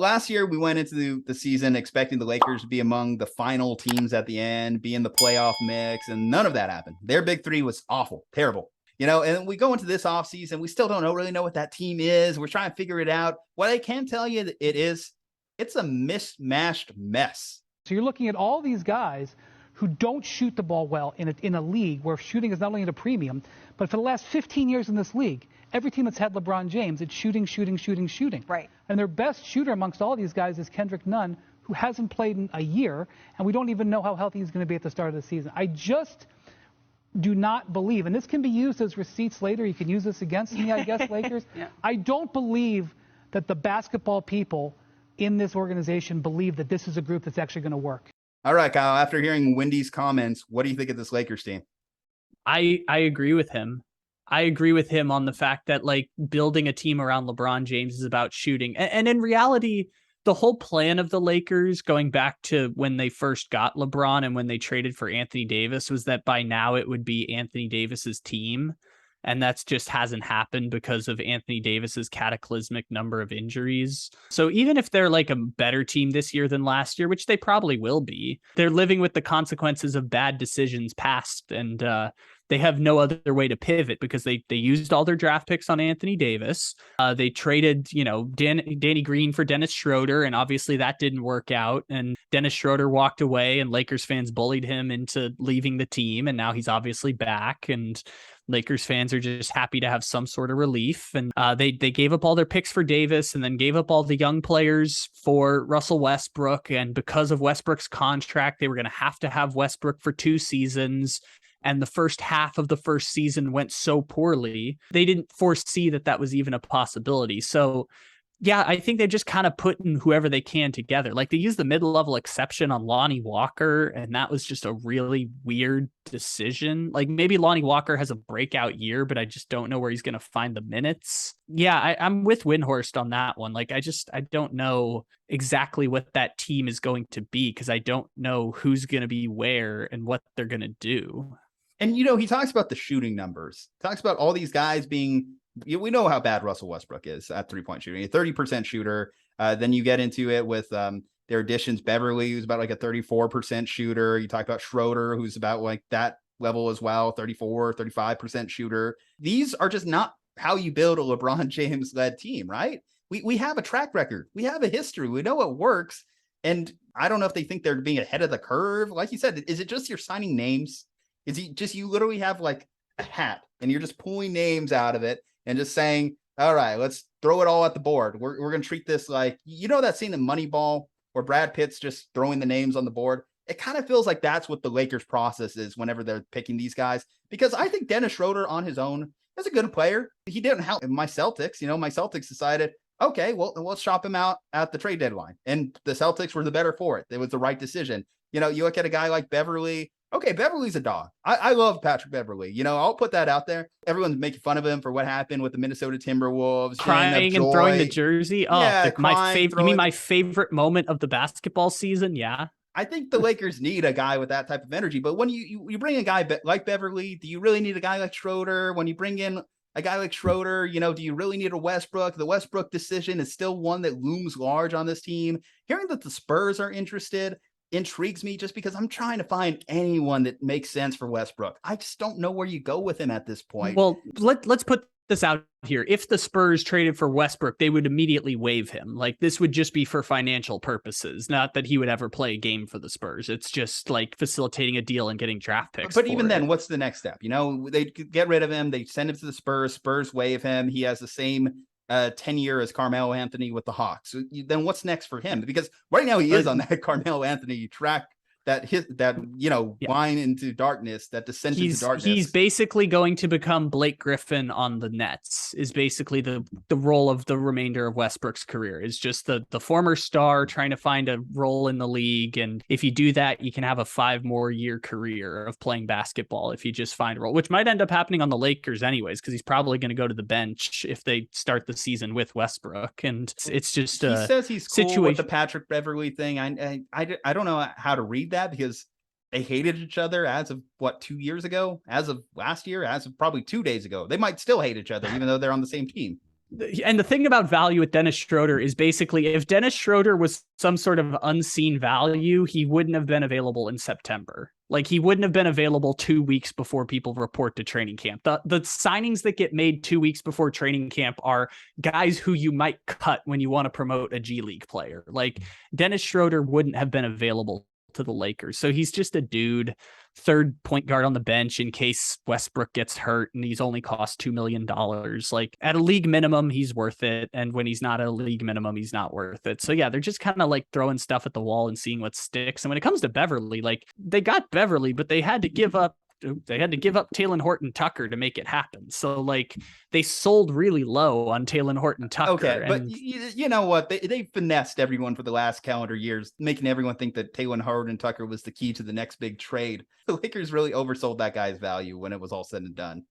last year we went into the season expecting the Lakers to be among the final teams at the end, be in the playoff mix, and none of that happened. Their big three was awful, terrible. And we go into this offseason, we still don't really know what that team is. We're trying to figure it out. What I can tell you it's a mismatched mess. So you're looking at all these guys who don't shoot the ball well in a league where shooting is not only at a premium, but for the last 15 years in this league, every team that's had LeBron James, it's shooting. Right. And their best shooter amongst all these guys is Kendrick Nunn, who hasn't played in a year, and we don't even know how healthy he's going to be at the start of the season. I just do not believe, and this can be used as receipts later. You can use this against me, I guess, Lakers. Yeah. I don't believe that the basketball people in this organization believe that this is a group that's actually going to work. All right, Kyle, after hearing Wendys' comments, what do you think of this Lakers team? I agree with him. I agree with him on the fact that like building a team around LeBron James is about shooting. And in reality, the whole plan of the Lakers going back to when they first got LeBron and when they traded for Anthony Davis was that by now it would be Anthony Davis's team. And that's just hasn't happened because of Anthony Davis's cataclysmic number of injuries. So even if they're like a better team this year than last year, which they probably will be, they're living with the consequences of bad decisions past. And they have no other way to pivot because they used all their draft picks on Anthony Davis. They traded, Danny Green for Dennis Schroder, and obviously that didn't work out. And Dennis Schroder walked away, and Lakers fans bullied him into leaving the team, and now he's obviously back. And Lakers fans are just happy to have some sort of relief. And they gave up all their picks for Davis and then gave up all the young players for Russell Westbrook. And because of Westbrook's contract, they were going to have Westbrook for 2 seasons. And the first half of the first season went so poorly, they didn't foresee that was even a possibility. So, yeah, I think they're just kind of putting whoever they can together. Like they used the mid-level exception on Lonnie Walker, and that was just a really weird decision. Like maybe Lonnie Walker has a breakout year, but I just don't know where he's going to find the minutes. Yeah, I'm with Windhorst on that one. Like I don't know exactly what that team is going to be because I don't know who's going to be where and what they're going to do. And, he talks about the shooting numbers, talks about all these guys being, we know how bad Russell Westbrook is at 3-point shooting, a 30% shooter. Then you get into it with their additions, Beverly, who's about like a 34% shooter. You talk about Schroeder, who's about like that level as well, 35% shooter. These are just not how you build a LeBron James led team, right? We have a track record. We have a history. We know what works. And I don't know if they think they're being ahead of the curve. Like you said, is it just you're signing names? Is he just, you literally have like a hat and you're just pulling names out of it and just saying, all right, let's throw it all at the board. We're going to treat this like, that scene in Moneyball where Brad Pitt's just throwing the names on the board. It kind of feels like that's what the Lakers process is whenever they're picking these guys, because I think Dennis Schroder on his own is a good player. He didn't help my Celtics. My Celtics decided, okay, well, let's shop him out at the trade deadline. And the Celtics were the better for it. It was the right decision. You look at a guy like Beverly. Okay, Beverly's a dog. I love Patrick Beverly. I'll put that out there. Everyone's making fun of him for what happened with the Minnesota Timberwolves. Crying and throwing the jersey. Oh, yeah, my favorite. You mean my favorite moment of the basketball season? Yeah. I think the Lakers need a guy with that type of energy. But when you bring a guy like Beverly, do you really need a guy like Schroeder? When you bring in a guy like Schroeder, do you really need a Westbrook? The Westbrook decision is still one that looms large on this team. Hearing that the Spurs are interested intrigues me just because I'm trying to find anyone that makes sense for Westbrook. I just don't know where you go with him at this point. Well, let's put this out here. If the Spurs traded for Westbrook, they would immediately waive him. Like this would just be for financial purposes, not that he would ever play a game for the Spurs. It's just like facilitating a deal and getting draft picks. But even then, what's the next step? They get rid of him. They send him to the Spurs. Spurs waive him. He has the same tenure as Carmelo Anthony with the Hawks. So then what's next for him? Because right now he is on that Carmelo Anthony track wine into darkness, that descent into darkness. He's basically going to become Blake Griffin on the Nets, is basically the role of the remainder of Westbrook's career, is just the former star trying to find a role in the league. And if you do that, you can have a 5 more year career of playing basketball if you just find a role, which might end up happening on the Lakers anyways, because he's probably going to go to the bench if they start the season with Westbrook. And it's just he says he's cool with the Patrick Beverly thing. I don't know how to read that, because they hated each other as of 2 years ago, as of last year, as of probably 2 days ago. They might still hate each other, even though they're on the same team. And the thing about value with Dennis Schroder is basically if Dennis Schroder was some sort of unseen value, he wouldn't have been available in September. Like he wouldn't have been available 2 weeks before people report to training camp. The signings that get made 2 weeks before training camp are guys who you might cut when you want to promote a G League player. Like Dennis Schroder wouldn't have been available to the Lakers. So he's just a dude, third point guard on the bench in case Westbrook gets hurt, and he's only cost $2 million. Like at a league minimum, he's worth it. And when he's not at a league minimum, he's not worth it. So yeah, they're just kind of like throwing stuff at the wall and seeing what sticks. And when it comes to Beverly, like they got Beverly, but they had to give up Talen Horton-Tucker to make it happen. So like they sold really low on Talen Horton-Tucker. Okay, but you know what? They finessed everyone for the last calendar years, making everyone think that Talen Horton-Tucker was the key to the next big trade. The Lakers really oversold that guy's value when it was all said and done.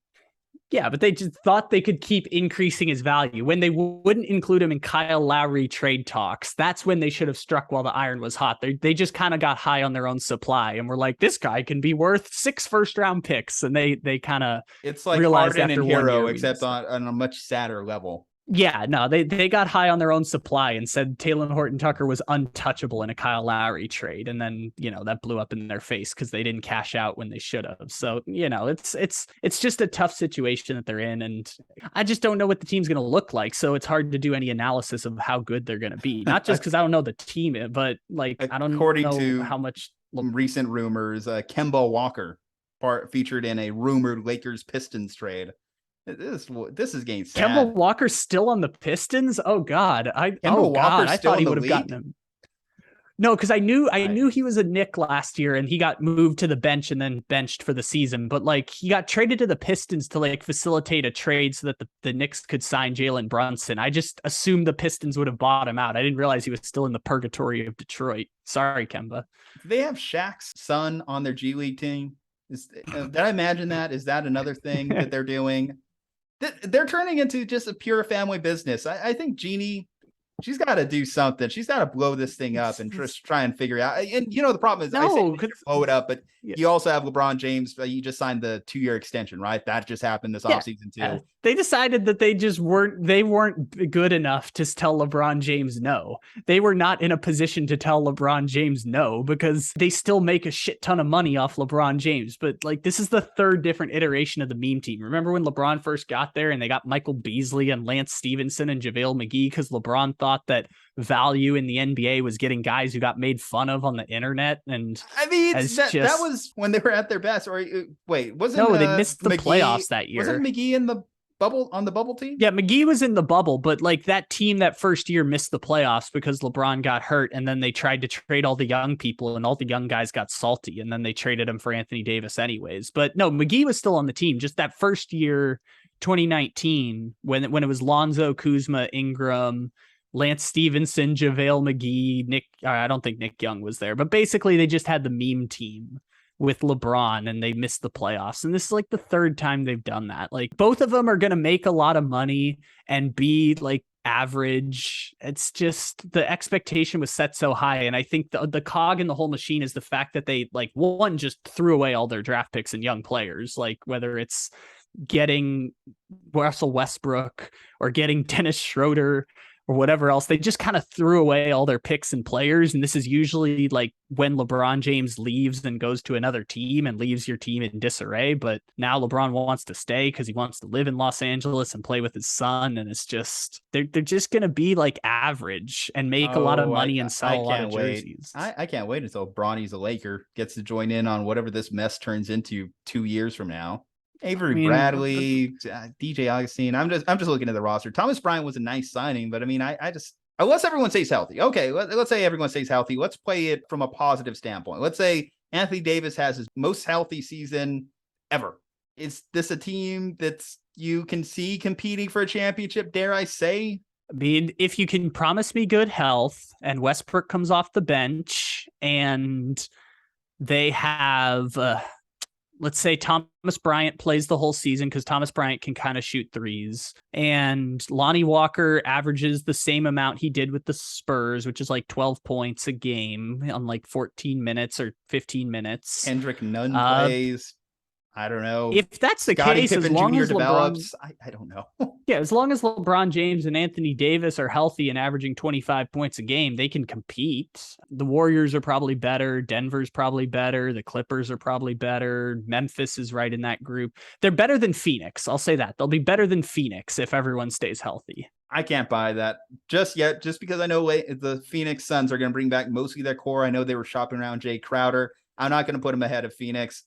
Yeah, but they just thought they could keep increasing his value. When they wouldn't include him in Kyle Lowry trade talks, that's when they should have struck while the iron was hot. They just kind of got high on their own supply and were like, this guy can be worth 6 first-round picks. And they kind of it's like realized Harden after and 1 Hero, year, except on a much sadder level. Yeah, no, they got high on their own supply and said Talen Horton-Tucker was untouchable in a Kyle Lowry trade. And then, that blew up in their face because they didn't cash out when they should have. So, it's just a tough situation that they're in. And I just don't know what the team's going to look like. So it's hard to do any analysis of how good they're going to be. Not just because I don't know the team, but like, I don't know how much. Recent rumors, Kemba Walker featured in a rumored Lakers Pistons trade. This is getting sad. Kemba Walker's still on the Pistons? Oh God. I thought he would have gotten him. No, because I knew he was a Knick last year and he got moved to the bench and then benched for the season. But like he got traded to the Pistons to like facilitate a trade so that the Knicks could sign Jalen Brunson. I just assumed the Pistons would have bought him out. I didn't realize he was still in the purgatory of Detroit. Sorry, Kemba. Do they have Shaq's son on their G League team? Did I imagine that? Is that another thing that they're doing? They're turning into just a pure family business. I think Jeannie, she's got to do something. She's got to blow this thing up and just try and figure it out. And the problem is, I say blow it up, but you also have LeBron James. You just signed the 2-year extension, right? That just happened this offseason too. They decided that they weren't good enough to tell LeBron James no. They were not in a position to tell LeBron James no because they still make a shit ton of money off LeBron James. But like this is the third different iteration of the meme team. Remember when LeBron first got there and they got Michael Beasley and Lance Stevenson and JaVale McGee because LeBron thought that value in the NBA was getting guys who got made fun of on the internet. And I mean, that was when they were at their best. Or wait, they missed the playoffs that year. Wasn't McGee in the bubble on the bubble team? Yeah, McGee was in the bubble, but like that team that first year missed the playoffs because LeBron got hurt, and then they tried to trade all the young people, and all the young guys got salty, and then they traded him for Anthony Davis anyways. But no, McGee was still on the team. Just that first year, 2019, when it was Lonzo, Kuzma, Ingram, Lance Stevenson, JaVale McGee, Nick. I don't think Nick Young was there, but basically they just had the meme team with LeBron and they missed the playoffs. And this is like the third time they've done that. Like both of them are going to make a lot of money and be like average. It's just the expectation was set so high. And I think the cog in the whole machine is the fact that they like one just threw away all their draft picks and young players, like whether it's getting Russell Westbrook or getting Dennis Schroder or whatever else. They just kind of threw away all their picks and players. And this is usually like when LeBron James leaves and goes to another team and leaves your team in disarray. But now LeBron wants to stay because he wants to live in Los Angeles and play with his son. And it's just, they're just going to be like average and make a lot of money and sell a lot of jerseys. I can't wait until Bronny's a Laker, gets to join in on whatever this mess turns into 2 years from now. Avery Bradley, DJ Augustine. I'm just looking at the roster. Thomas Bryant was a nice signing, but I mean, I just unless everyone stays healthy. Okay, let's say everyone stays healthy. Let's play it from a positive standpoint. Let's say Anthony Davis has his most healthy season ever. Is this a team that's you can see competing for a championship? Dare I say? I mean, if you can promise me good health and Westbrook comes off the bench and they have. Let's say Thomas Bryant plays the whole season because Thomas Bryant can kind of shoot threes. And Lonnie Walker averages the same amount he did with the Spurs, which is like 12 points a game on like 14 minutes or 15 minutes. Kendrick Nunn plays. I don't know. If that's the Scottie case, Pippen as long Jr. as LeBron, develops, I don't know. yeah, as long as LeBron James and Anthony Davis are healthy and averaging 25 points a game, they can compete. The Warriors are probably better. Denver's probably better. The Clippers are probably better. Memphis is right in that group. They're better than Phoenix. I'll say that. They'll be better than Phoenix if everyone stays healthy. I can't buy that just yet, just because I know the Phoenix Suns are going to bring back mostly their core. I know they were shopping around Jay Crowder. I'm not going to put them ahead of Phoenix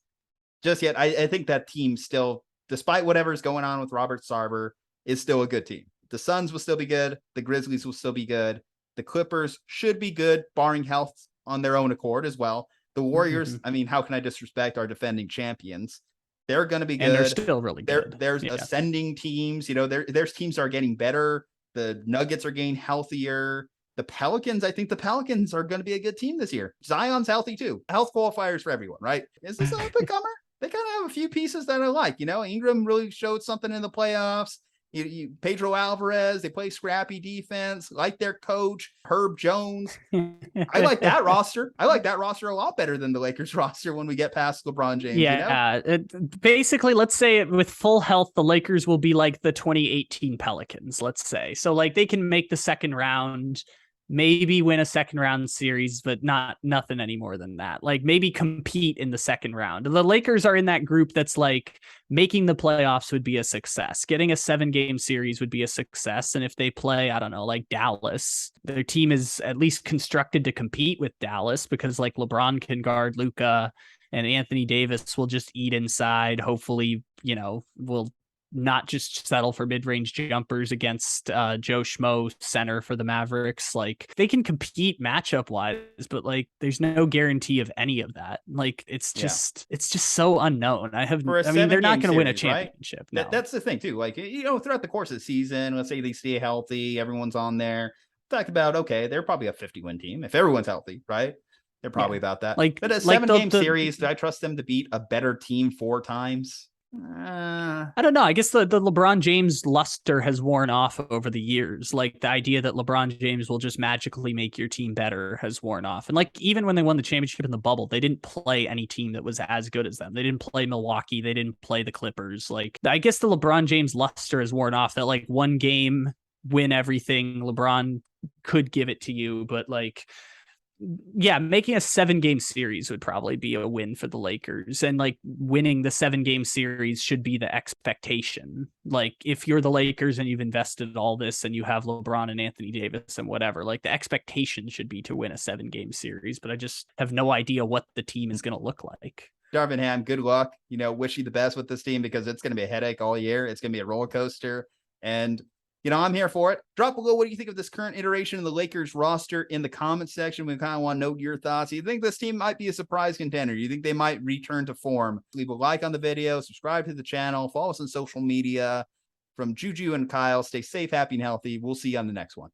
just yet. I think that team still, despite whatever's going on with Robert Sarver, is still a good team. The Suns will still be good. The Grizzlies will still be good. The Clippers should be good, barring health on their own accord as well. The Warriors, I mean, how can I disrespect our defending champions? They're going to be good. And they're still really good. There's ascending teams. There's teams that are getting better. The Nuggets are getting healthier. The Pelicans, I think the Pelicans are going to be a good team this year. Zion's healthy too. Health qualifiers for everyone, right? Is this an up-and-comer? They kind of have a few pieces that I like. Ingram really showed something in the playoffs. Pedro Alvarez, they play scrappy defense, like their coach, Herb Jones. I like that roster. I like that roster a lot better than the Lakers roster when we get past LeBron James. Yeah. Basically, let's say with full health, the Lakers will be like the 2018 Pelicans, let's say. So like they can make the second round, maybe win a second round series, but nothing any more than that. Like maybe compete in the second round. The Lakers are in that group that's like making the playoffs would be a success. Getting a 7-game series would be a success. And if they play, I don't know, like Dallas, their team is at least constructed to compete with Dallas because like LeBron can guard Luka and Anthony Davis will just eat inside. Hopefully, will not just settle for mid-range jumpers against Joe Schmo center for the Mavericks. Like they can compete matchup wise, but like there's no guarantee of any of that. Like it's just so unknown. They're not going to win a championship. Right? No. That's the thing too. Like, throughout the course of the season, let's say they stay healthy, everyone's on there. Talk about, okay, they're probably a 50-win team if everyone's healthy, right? They're probably about that. But a 7-game series, do I trust them to beat a better team 4 times? I don't know. I guess the LeBron James luster has worn off over the years. Like the idea that LeBron James will just magically make your team better has worn off. And like even when they won the championship in the bubble, they didn't play any team that was as good as them. They didn't play Milwaukee. They didn't play the Clippers. Like I guess the LeBron James luster has worn off. That like one game win everything. LeBron could give it to you, but like. Yeah, making a 7-game series would probably be a win for the Lakers. And like winning the 7-game series should be the expectation. Like if you're the Lakers and you've invested all this and you have LeBron and Anthony Davis and whatever, like the expectation should be to win a 7-game series. But I just have no idea what the team is going to look like. Darvin Ham, good luck. Wish you the best with this team because it's going to be a headache all year. It's going to be a roller coaster. And I'm here for it. Drop below what do you think of this current iteration of the Lakers roster in the comment section. We kind of want to know your thoughts. Do you think this team might be a surprise contender? Do you think they might return to form? Leave a like on the video, subscribe to the channel, follow us on social media. From Juju and Kyle, stay safe, happy, and healthy. We'll see you on the next one.